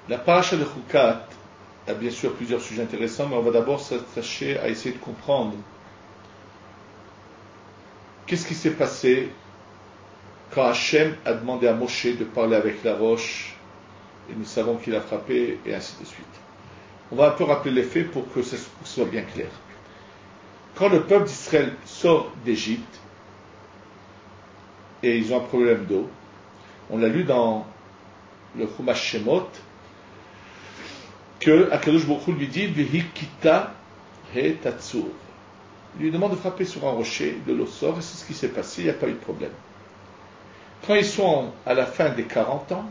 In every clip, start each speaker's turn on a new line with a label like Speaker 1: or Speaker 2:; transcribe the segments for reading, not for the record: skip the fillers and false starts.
Speaker 1: La paracha de Chukat a bien sûr plusieurs sujets intéressants, mais on va d'abord s'attacher à essayer de comprendre qu'est-ce qui s'est passé quand Hachem a demandé à Moshe de parler avec la roche, et nous savons qu'il a frappé, et ainsi de suite. On va un peu rappeler les faits pour que ce soit bien clair. Quand le peuple d'Israël sort d'Égypte, et ils ont un problème d'eau, on l'a lu dans le Chumash Shemot, que Akadosh Baruch Hu lui dit Vehikita he tatsur. Il lui demande de frapper sur un rocher, de l'eau sort, et c'est ce qui s'est passé, il n'y a pas eu de problème. Quand ils sont à la fin des 40 ans,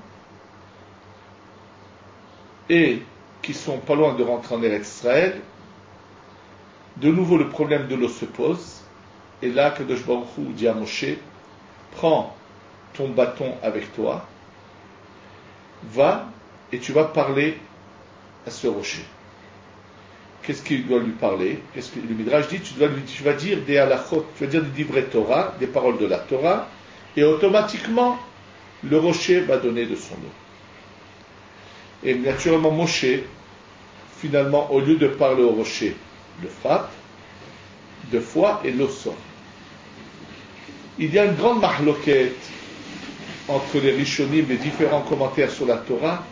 Speaker 1: et qu'ils sont pas loin de rentrer en Eretz Israël, de nouveau le problème de l'eau se pose, et là Akadosh Baruch Hu dit à Moshe, prends ton bâton avec toi, va et tu vas parler à ce rocher. Qu'est-ce qu'il doit lui parler? Qu'est-ce que le Midrash dit? Tu vas dire des halachot, tu vas dire des divrei Torah, des paroles de la Torah, et automatiquement, le rocher va donner de son eau. Et naturellement, Moshe, finalement, au lieu de parler au rocher, le frappe 2 fois et l'eau sort. Il y a une grande mahloket entre les Rishonim et différents commentaires sur la Torah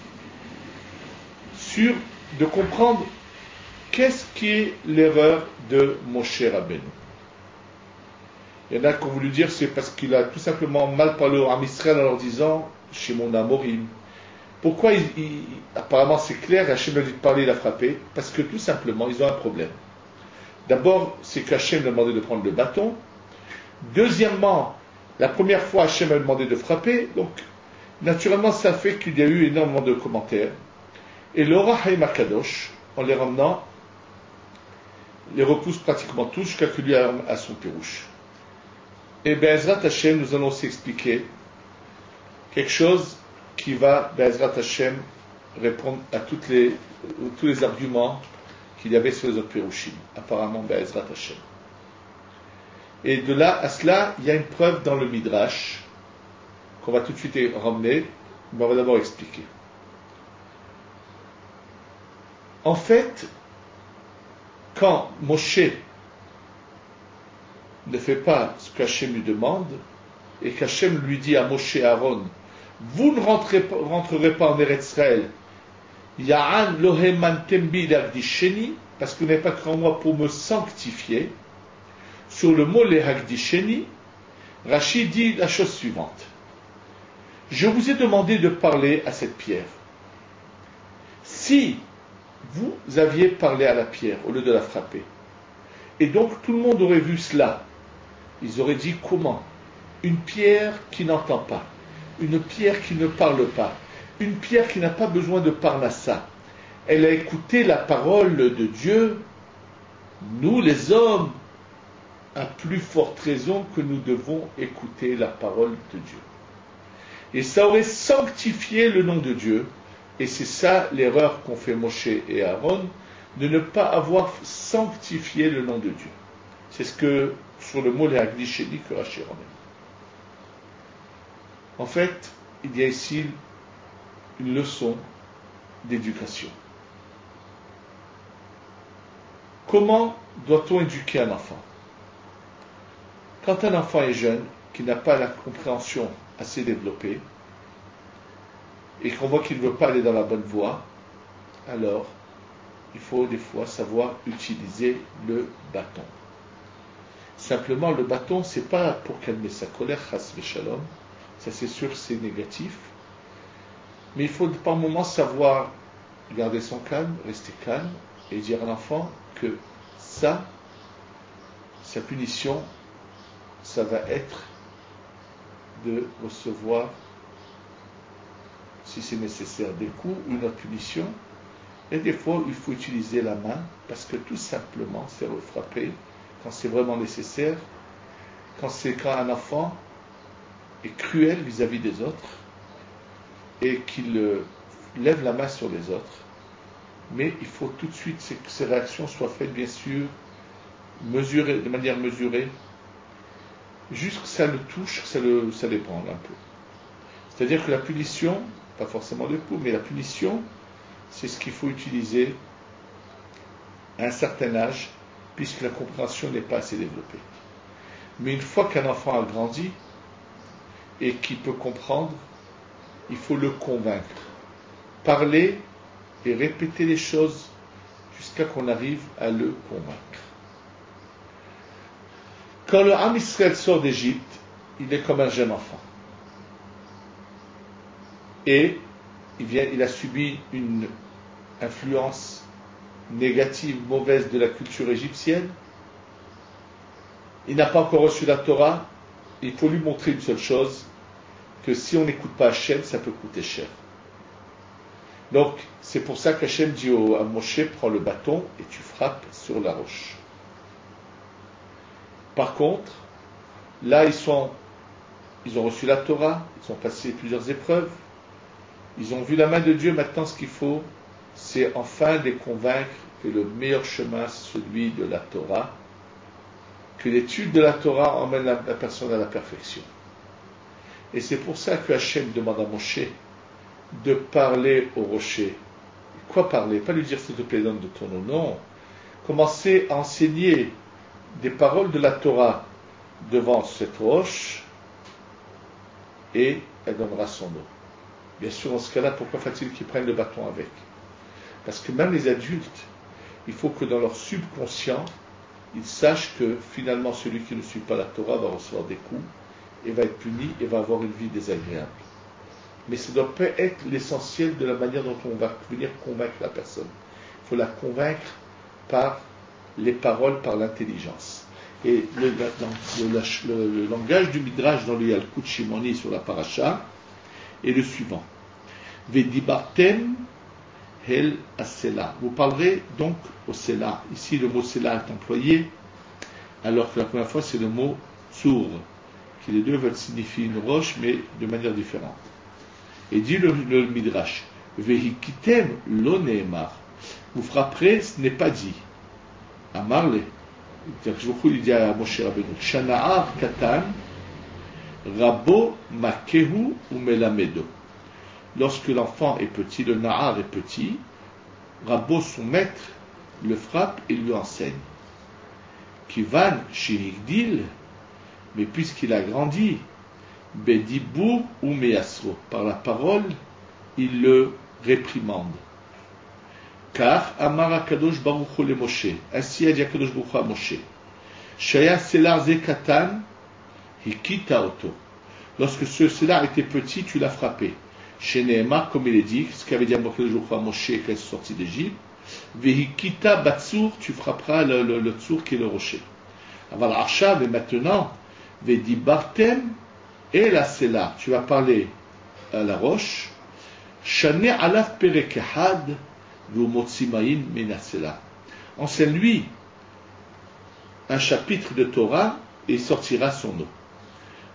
Speaker 1: sur de comprendre qu'est-ce qui est l'erreur de Moshe Rabbeinu. Il y en a qui ont voulu dire c'est parce qu'il a tout simplement mal parlé au Ham Israël en leur disant Shimon Amorim. Pourquoi apparemment c'est clair, Hachem a dit de parler, il a frappé, parce que tout simplement ils ont un problème. D'abord, c'est qu'Hachem a demandé de prendre le bâton. Deuxièmement, la première fois Hachem a demandé de frapper, donc naturellement ça fait qu'il y a eu énormément de commentaires. Et l'Ora Haïm Akadosh, en les ramenant, les repousse pratiquement tous jusqu'à qu'il lui a à son pérouche. Et Be'ezrat Hashem, nous allons aussi expliquer quelque chose qui va, Be'ezrat Hashem, répondre à tous les arguments qu'il y avait sur les autres pérouchim. Apparemment, Be'ezrat Hashem. Et de là à cela, il y a une preuve dans le Midrash qu'on va tout de suite ramener, mais on va d'abord expliquer. En fait, quand Moshe ne fait pas ce qu'Hachem lui demande, et qu'Hachem lui dit à Moshe et Aaron, vous ne rentrerez pas en Eretz Israël, Ya'an loheman tembi l'agdisheni, parce que vous n'avez pas cru en moi pour me sanctifier. Sur le mot le hagdisheni, Rachid dit la chose suivante. Je vous ai demandé de parler à cette pierre. Si vous aviez parlé à la pierre au lieu de la frapper, et donc tout le monde aurait vu cela, ils auraient dit comment? Une pierre qui n'entend pas, une pierre qui ne parle pas, une pierre qui n'a pas besoin de parnassa. Elle a écouté la parole de Dieu. Nous les hommes, à plus forte raison que nous devons écouter la parole de Dieu. Et ça aurait sanctifié le nom de Dieu. Et c'est ça l'erreur qu'ont fait Moshe et Aaron, de ne pas avoir sanctifié le nom de Dieu. C'est ce que, sur le mot Léagdisheni, que Rachid ramène. En fait, il y a ici une leçon d'éducation. Comment doit-on éduquer un enfant? Quand un enfant est jeune, qui n'a pas la compréhension assez développée, et qu'on voit qu'il ne veut pas aller dans la bonne voie, alors il faut des fois savoir utiliser le bâton. Simplement, le bâton, c'est pas pour calmer sa colère, chas v'shalom, ça c'est sûr, c'est négatif, mais il faut par moment savoir garder son calme, rester calme, et dire à l'enfant que sa punition, ça va être de recevoir, si c'est nécessaire, des coups ou une autre punition. Et des fois, il faut utiliser la main, parce que tout simplement, c'est frapper quand c'est vraiment nécessaire, quand un enfant est cruel vis-à-vis des autres, et qu'il lève la main sur les autres. Mais il faut tout de suite que ces réactions soient faites, bien sûr, de manière mesurée, juste que ça le touche, que ça l'ébranle un peu. C'est-à-dire que la punition, pas forcément le coup, mais la punition c'est ce qu'il faut utiliser à un certain âge, puisque la compréhension n'est pas assez développée. Mais une fois qu'un enfant a grandi et qu'il peut comprendre, il faut le convaincre. Parler et répéter les choses jusqu'à qu'on arrive à le convaincre. Quand le Ham Israël sort d'Égypte, il est comme un jeune enfant. Et il a subi une influence négative, mauvaise de la culture égyptienne. Il n'a pas encore reçu la Torah. Il faut lui montrer une seule chose, que si on n'écoute pas Hachem, ça peut coûter cher. Donc, c'est pour ça qu'Hachem dit à Moshe, prends le bâton et tu frappes sur la roche. Par contre, là, ils ont reçu la Torah, ils ont passé plusieurs épreuves, ils ont vu la main de Dieu. Maintenant, ce qu'il faut, c'est enfin les convaincre que le meilleur chemin, c'est celui de la Torah, que l'étude de la Torah emmène la personne à la perfection. Et c'est pour ça que Hachem demande à Moshe de parler au rocher. Quoi parler? Pas lui dire s'il te plaît, donne de ton nom. Non. Commencer à enseigner des paroles de la Torah devant cette roche et elle donnera son eau. Bien sûr, dans ce cas-là, pourquoi faut-il qu'ils prennent le bâton avec? Parce que même les adultes, il faut que dans leur subconscient, ils sachent que finalement celui qui ne suit pas la Torah va recevoir des coups et va être puni et va avoir une vie désagréable. Mais ça ne doit pas être l'essentiel de la manière dont on va venir convaincre la personne. Il faut la convaincre par les paroles, par l'intelligence. Et le langage du Midrash dans le Yalkut Shimoni sur la paracha est le suivant. Vedibartem hel asela. Vous parlerez donc au Sela. Ici, le mot Sela est employé, alors que la première fois, c'est le mot Tsour, qui les deux veulent signifier une roche, mais de manière différente. Et dit le Midrash, Vehikitem lo neemar. Vous frapperez, ce n'est pas dit. Amarle. Il dit à Moshe Rabbeinu, Shana'ar katan, rabo makehu ou melamedo. Lorsque l'enfant est petit, le na'ar est petit, Rabbo, son maître, le frappe et lui enseigne. Kivan shirigdil, mais puisqu'il a grandi, bedibur ou measro, par la parole, il le réprimande. Car Amar Akadosh Baruch Hu le Moshe, ainsi a dit Akadosh Baruch Hu à Moshe, Shaya selar ze katan, hikita oto. Lorsque ce selar était petit, tu l'as frappé. Chez Nehemar, comme il est dit, ce qu'avait dit Akadosh Baruch Hu à Moshe quand il est sorti d'Égypte, Vehikita batsur, tu frapperas le tsur qui est le rocher. Aval Arshav, et maintenant, Vedibartem, et la selar, tu vas parler à la roche, Shane alaf perekehad, enseigne-lui un chapitre de Torah et sortira son eau.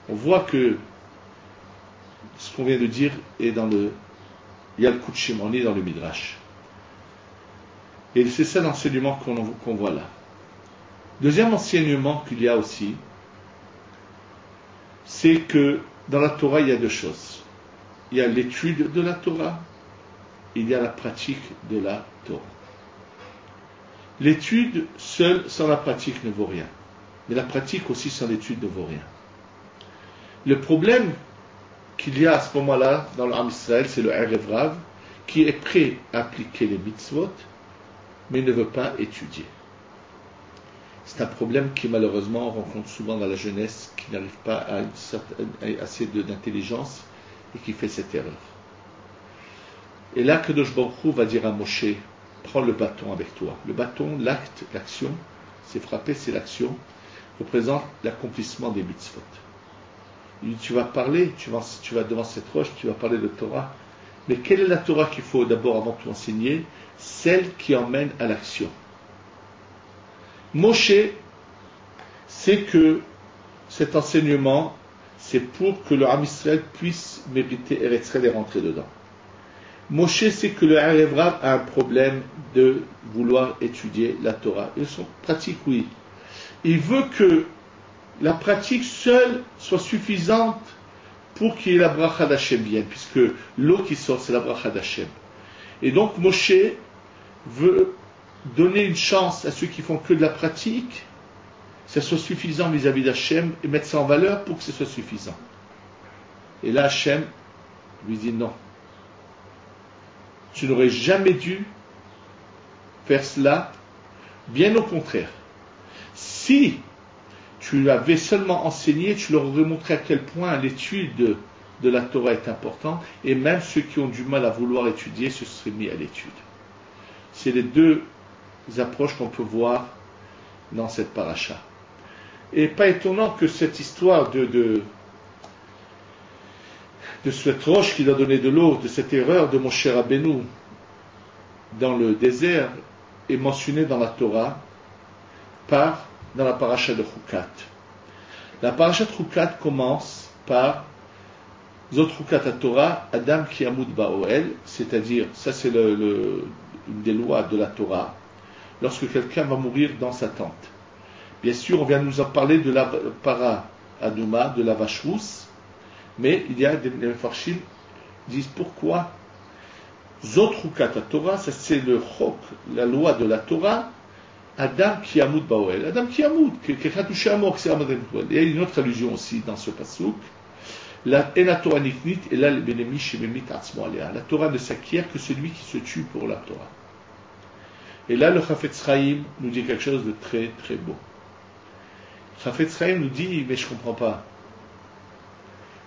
Speaker 1: On voit que ce qu'on vient de dire est dans le Yalkut Shimoni, dans le Midrash. Et c'est ça l'enseignement qu'on voit là. Deuxième enseignement qu'il y a aussi, c'est que dans la Torah, il y a deux choses. Il y a l'étude de la Torah, il y a la pratique de la Torah. L'étude seule, sans la pratique, ne vaut rien. Mais la pratique aussi, sans l'étude, ne vaut rien. Le problème qu'il y a à ce moment-là, dans l'Am Israël, c'est le Erev Rav, qui est prêt à appliquer les mitzvot, mais ne veut pas étudier. C'est un problème qui, malheureusement, on rencontre souvent dans la jeunesse, qui n'arrive pas à assez d'intelligence et qui fait cette erreur. Et là, Kadosh Baruch Hu va dire à Moshe, prends le bâton avec toi. Le bâton, l'acte, l'action, c'est frapper, c'est l'action, représente l'accomplissement des mitzvot. Il dit, tu vas parler, tu vas devant cette roche, tu vas parler de Torah. Mais quelle est la Torah qu'il faut d'abord, avant de tout enseigner? Celle qui emmène à l'action. Moshe sait que cet enseignement, c'est pour que le Ham Israël puisse mériter Eretz Israël et rentrer dedans. Moshe sait que le Erev Rav a un problème de vouloir étudier la Torah. Et son pratique, oui. Il veut que la pratique seule soit suffisante pour qu'il y ait la bracha d'Hachem vienne, puisque l'eau qui sort, c'est la bracha d'Hachem. Et donc Moshe veut donner une chance à ceux qui font que de la pratique, que ça soit suffisant vis-à-vis d'Hachem, et mettre ça en valeur pour que ce soit suffisant. Et là Hachem lui dit non. Tu n'aurais jamais dû faire cela, bien au contraire. Si tu l'avais seulement enseigné, tu leur aurais montré à quel point l'étude de la Torah est importante, et même ceux qui ont du mal à vouloir étudier se seraient mis à l'étude. C'est les deux approches qu'on peut voir dans cette paracha. Et pas étonnant que cette histoire de cette roche qui a donné de l'eau, de cette erreur de Moshe Rabbeinu dans le désert, est mentionnée dans la Torah dans la paracha de Chukat. La paracha de Chukat commence par Zot Chukat HaTorah, Adam ki yamut ba'oel, c'est-à-dire, ça c'est une des lois de la Torah, lorsque quelqu'un va mourir dans sa tente. Bien sûr, on vient de nous en parler de la para Aduma, de la vache rousse, mais il y a des Mefarshim qui disent pourquoi Zot Chukat HaTorah, ça c'est le chok, la loi de la Torah, Adam ki yamut ba'oel. Adam ki yamut, quelqu'un touché à mort, c'est Adam. Il y a une autre allusion aussi dans ce passouk. La Torah niknit et là le benemi shememit atzmo alea. La Torah ne s'acquiert que celui qui se tue pour la Torah. Et là le Chafetz Chaim nous dit quelque chose de très très beau. Chafetz Chaim nous dit, mais je ne comprends pas.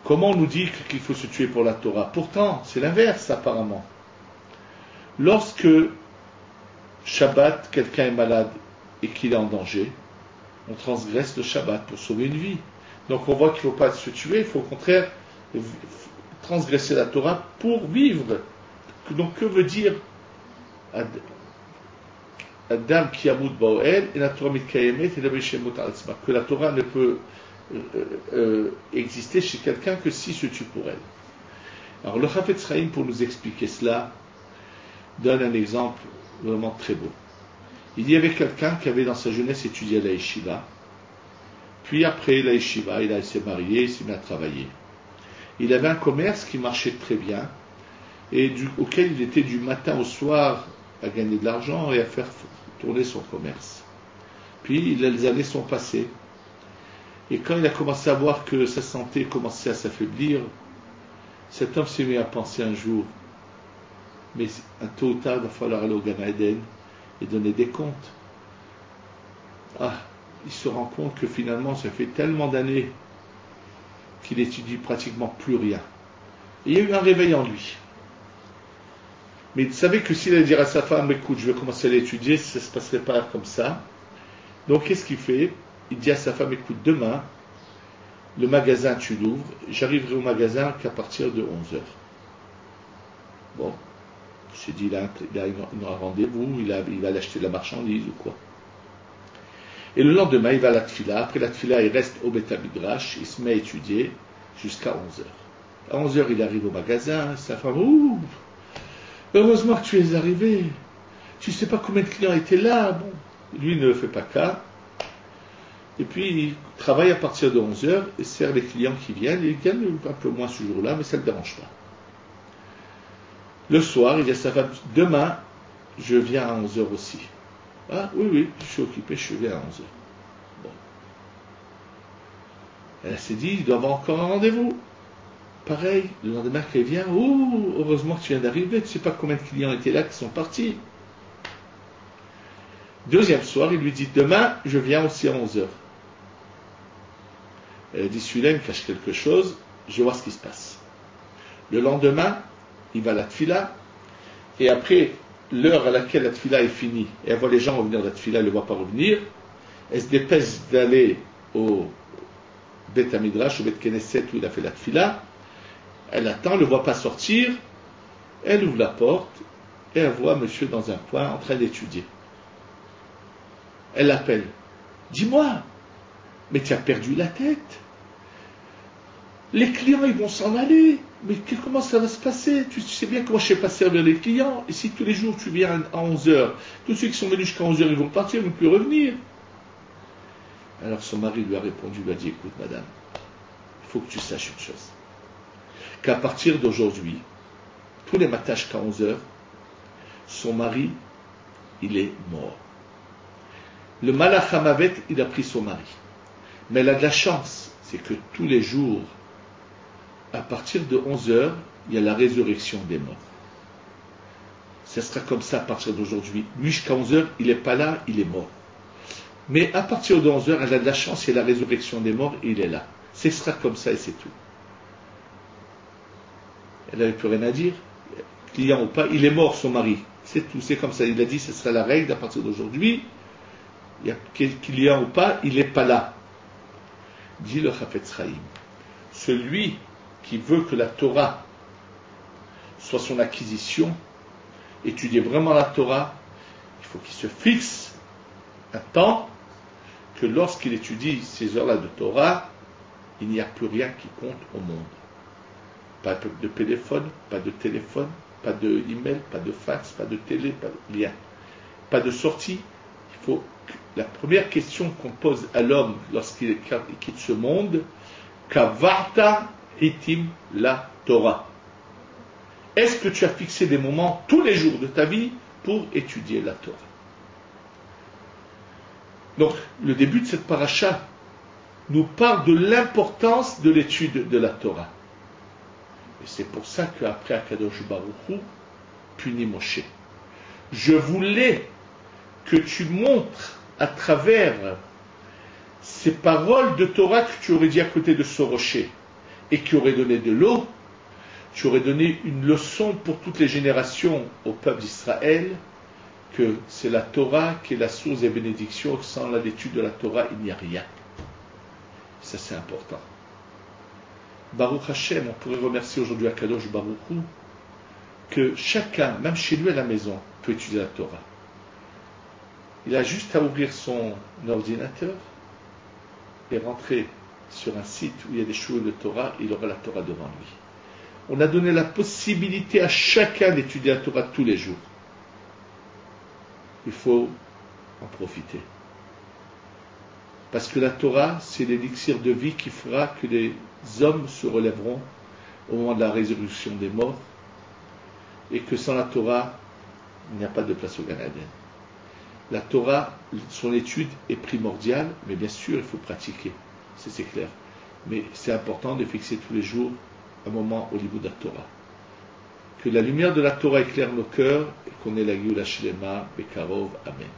Speaker 1: Comment on nous dit qu'il faut se tuer pour la Torah? Pourtant, c'est l'inverse apparemment. Lorsque Shabbat, quelqu'un est malade et qu'il est en danger, on transgresse le Shabbat pour sauver une vie. Donc on voit qu'il ne faut pas se tuer, il faut au contraire transgresser la Torah pour vivre. Donc que veut dire Adam ki yamut ba'oel et la Torah mitkayemet et la beshemot al-atzma, que la Torah ne peut exister chez quelqu'un que s'il se tue pour elle. Alors le Chafetz Chaim, pour nous expliquer cela, donne un exemple vraiment très beau. Il y avait quelqu'un qui avait dans sa jeunesse étudié à la yeshiva, puis après la yeshiva, il s'est marié, il s'est mis à travailler. Il avait un commerce qui marchait très bien, et auquel il était du matin au soir à gagner de l'argent et à faire tourner son commerce. Puis les années sont passées, et quand il a commencé à voir que sa santé commençait à s'affaiblir, cet homme s'est mis à penser un jour, mais un tôt ou tard, il va falloir aller au Gan Eden et donner des comptes. Il se rend compte que finalement, ça fait tellement d'années qu'il étudie pratiquement plus rien. Et il y a eu un réveil en lui. Mais il savait que s'il allait dire à sa femme, écoute, je vais commencer à l'étudier, ça ne se passerait pas comme ça. Donc qu'est-ce qu'il fait? Il dit à sa femme, écoute, demain, le magasin, tu l'ouvres, j'arriverai au magasin qu'à partir de 11h. Bon, il s'est dit, il a un rendez-vous, il va aller acheter de la marchandise ou quoi. Et le lendemain, il va à la tfila. Après la tfila, il reste au Beth Midrash, il se met à étudier jusqu'à 11h. À 11h, il arrive au magasin, sa femme, ouh, heureusement que tu es arrivé. Tu ne sais pas combien de clients étaient là. Bon, lui ne fait pas cas. Et puis, il travaille à partir de 11h et sert les clients qui viennent. Il gagne un peu moins ce jour-là, mais ça ne le dérange pas. Le soir, il dit à sa femme, demain, je viens à 11h aussi. Ah, oui, je suis occupé, je viens à 11h. Bon. Elle s'est dit, il doit avoir encore un rendez-vous. Pareil, le lendemain qu'elle vient, oh, heureusement que tu viens d'arriver, tu ne sais pas combien de clients étaient là qui sont partis. Deuxième soir, il lui dit, demain, je viens aussi à 11h. Elle a dit, celui-là, il me cache quelque chose, je vais voir ce qui se passe. Le lendemain, il va à la tfila, et après l'heure à laquelle la tfila est finie, et elle voit les gens revenir de la tfila, elle ne le voit pas revenir, elle se dépêche d'aller au Beth Midrash, au Beth Knesset où il a fait la tfila, elle attend, elle ne le voit pas sortir, elle ouvre la porte, et elle voit monsieur dans un coin en train d'étudier. Elle l'appelle, dis-moi, mais tu as perdu la tête. Les clients, ils vont s'en aller. Mais comment ça va se passer? Tu sais bien comment je ne sais pas servir les clients. Et si tous les jours tu viens à 11h, tous ceux qui sont venus jusqu'à 11h, ils vont partir, ils ne vont plus revenir. Alors son mari lui a répondu, lui a dit, écoute madame, il faut que tu saches une chose. Qu'à partir d'aujourd'hui, tous les matins jusqu'à 11h, son mari, il est mort. Le Malach Hamavet, il a pris son mari. Mais elle a de la chance, c'est que tous les jours, à partir de 11h, il y a la résurrection des morts. Ça sera comme ça à partir d'aujourd'hui. Lui, jusqu'à 11h, il n'est pas là, il est mort. Mais à partir de 11h, elle a de la chance, il y a la résurrection des morts et il est là. Ce sera comme ça et c'est tout. Elle n'avait plus rien à dire. Client ou pas, il est mort, son mari. C'est tout, c'est comme ça. Il a dit, ce sera la règle à partir d'aujourd'hui. Il y a client ou pas, il n'est pas là. Dit le Chafetz Chaim. Celui qui veut que la Torah soit son acquisition, étudier vraiment la Torah, il faut qu'il se fixe un temps que lorsqu'il étudie ces heures-là de Torah, il n'y a plus rien qui compte au monde. Pas de téléphone, pas de email, pas de fax, pas de télé, pas de lien. Pas de sortie. Il faut la première question qu'on pose à l'homme lorsqu'il quitte ce monde, Kavarta itim la Torah. Est-ce que tu as fixé des moments tous les jours de ta vie pour étudier la Torah? Donc, le début de cette paracha nous parle de l'importance de l'étude de la Torah. Et c'est pour ça qu'après Akadosh Baruch Hu punit Moshe. Je voulais que tu montres à travers ces paroles de Torah que tu aurais dit à côté de ce rocher et qui aurait donné de l'eau, tu aurais donné une leçon pour toutes les générations au peuple d'Israël, que c'est la Torah qui est la source des bénédictions, que sans l'étude de la Torah, il n'y a rien. Ça, c'est important. Baruch Hashem, on pourrait remercier aujourd'hui Akadosh Baruch Hu, que chacun, même chez lui à la maison, peut étudier la Torah. Il a juste à ouvrir son ordinateur et rentrer sur un site où il y a des choses de Torah, il aura la Torah devant lui. On a donné la possibilité à chacun d'étudier la Torah tous les jours. Il faut en profiter. Parce que la Torah, c'est l'élixir de vie qui fera que les hommes se relèveront au moment de la résurrection des morts et que sans la Torah, il n'y a pas de place au Gan Eden. La Torah, son étude est primordiale, mais bien sûr, il faut pratiquer. C'est clair. Mais c'est important de fixer tous les jours un moment au niveau de la Torah. Que la lumière de la Torah éclaire nos cœurs et qu'on ait la Géoula Shlema, Bekarov, Amen.